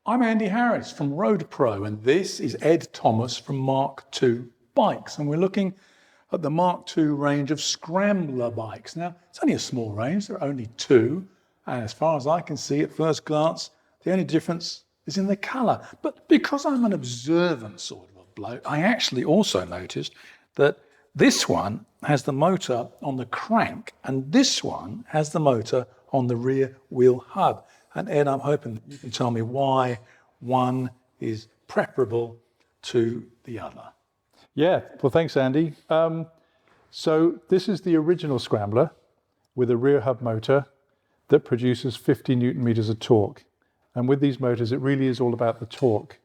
I'm Andy Harris from Road Pro, and this is Ed Thomas from Mark2 Bikes, and we're looking at the Mark2 range of Scrambler bikes. Now, it's only a small range, there are only two, and as far as I can see at first glance, the only difference is in the colour. But because I'm an observant sort of a bloke, I actually also noticed that this one has the motor on the crank, and this one has the motor on the rear wheel hub. And Ed, I'm hoping you can tell me why one is preferable to the other. Yeah, well, thanks, Andy. So this is the original Scrambler with a rear hub motor that produces 50 Newton meters of torque. And with these motors, it really is all about the torque.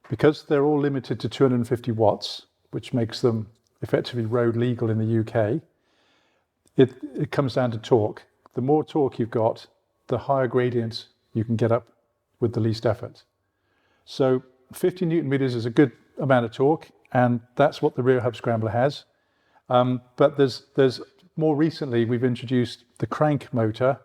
Because they're all limited to 250 watts, which makes them effectively road legal in the UK, it comes down to torque. The more torque you've got, the higher gradient you can get up with the least effort. So 50 Newton meters is a good amount of torque, and that's what the rear hub Scrambler has. But there's more recently, we've introduced the crank motor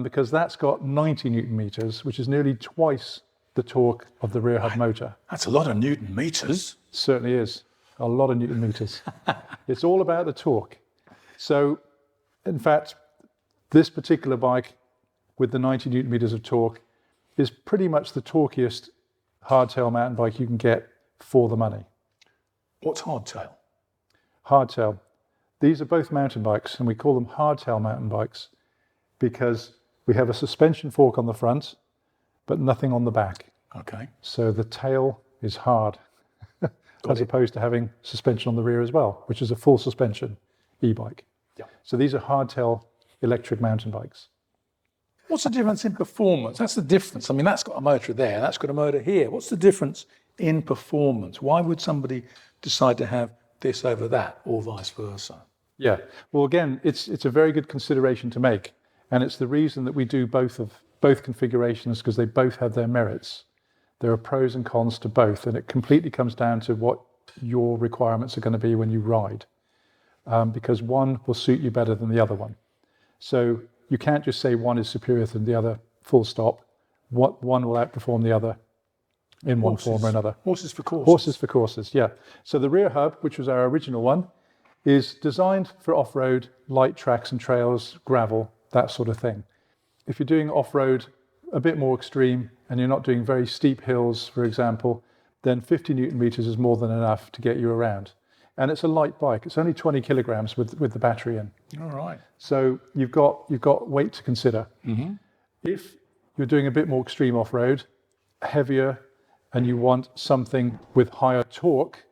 because that's got 90 Newton meters, which is nearly twice the torque of the rear hub motor. That's a lot of Newton meters. Certainly is, a lot of Newton meters. It's all about the torque. So, in fact, this particular bike with the 90 Newton meters of torque is pretty much the torquiest hardtail mountain bike you can get for the money. What's hardtail? Hardtail. These are both mountain bikes, and we call them hardtail mountain bikes because we have a suspension fork on the front, but nothing on the back. Okay. So the tail is hard, as opposed to having suspension on the rear as well, which is a full suspension e-bike. Yeah. So these are hardtail electric mountain bikes. What's the difference in performance? That's the difference. I mean, that's got a motor there, that's got a motor here. What's the difference in performance? Why would somebody decide to have this over that, or vice versa? Yeah, well, again, it's a very good consideration to make, and it's the reason that we do both configurations, because they both have their merits. There are pros and cons to both, and it completely comes down to what your requirements are going to be when you ride, because one will suit you better than the other one. So you can't just say one is superior than the other, full stop. One will outperform the other in one form or another. Horses for courses. Horses for courses, yeah. So the rear hub, which was our original one, is designed for off-road, light tracks and trails, gravel, that sort of thing. If you're doing off-road a bit more extreme and you're not doing very steep hills, for example, then 50 Newton meters is more than enough to get you around. And it's a light bike. It's only 20 kilograms with the battery in. All right. So you've got weight to consider. Mm-hmm. If you're doing a bit more extreme off-road, heavier, and you want something with higher torque,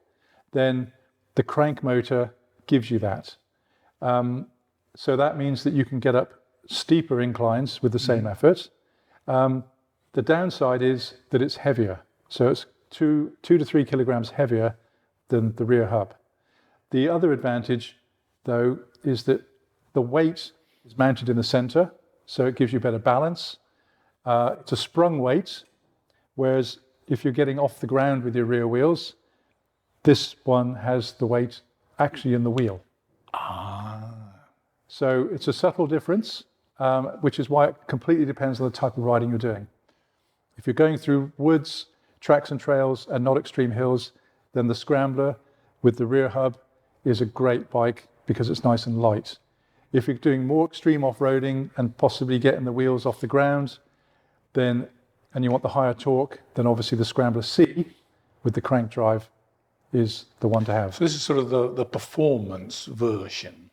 then the crank motor gives you that. So that means that you can get up steeper inclines with the same effort. The downside is that it's heavier. So it's 2 to 3 kilograms heavier than the rear hub. The other advantage, though, is that the weight is mounted in the center, so it gives you better balance. It's a sprung weight, whereas if you're getting off the ground with your rear wheels, this one has the weight actually in the wheel. So it's a subtle difference, which is why it completely depends on the type of riding you're doing. If you're going through woods, tracks and trails, and not extreme hills, then the Scrambler with the rear hub is a great bike because it's nice and light. If you're doing more extreme off-roading and possibly getting the wheels off the ground, and you want the higher torque, then obviously the Scrambler C with the crank drive is the one to have. So this is sort of the performance version.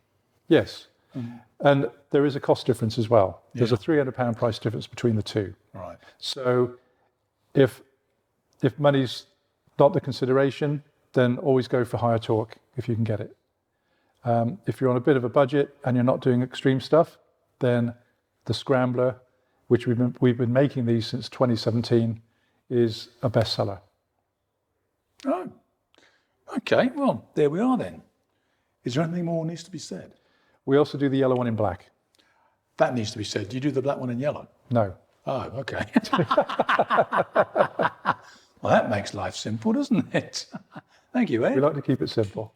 Yes. And there is a cost difference as well. There's a £300 price difference between the two. Right. So if money's not the consideration, then always go for higher torque if you can get it. If you're on a bit of a budget and you're not doing extreme stuff, then the Scrambler, which we've been making these since 2017, is a bestseller. Oh, okay. Well, there we are then. Is there anything more needs to be said? We also do the yellow one in black. That needs to be said. Do you do the black one in yellow? No. Oh, okay. Well, that makes life simple, doesn't it? Thank you, Ed. We like to keep it simple.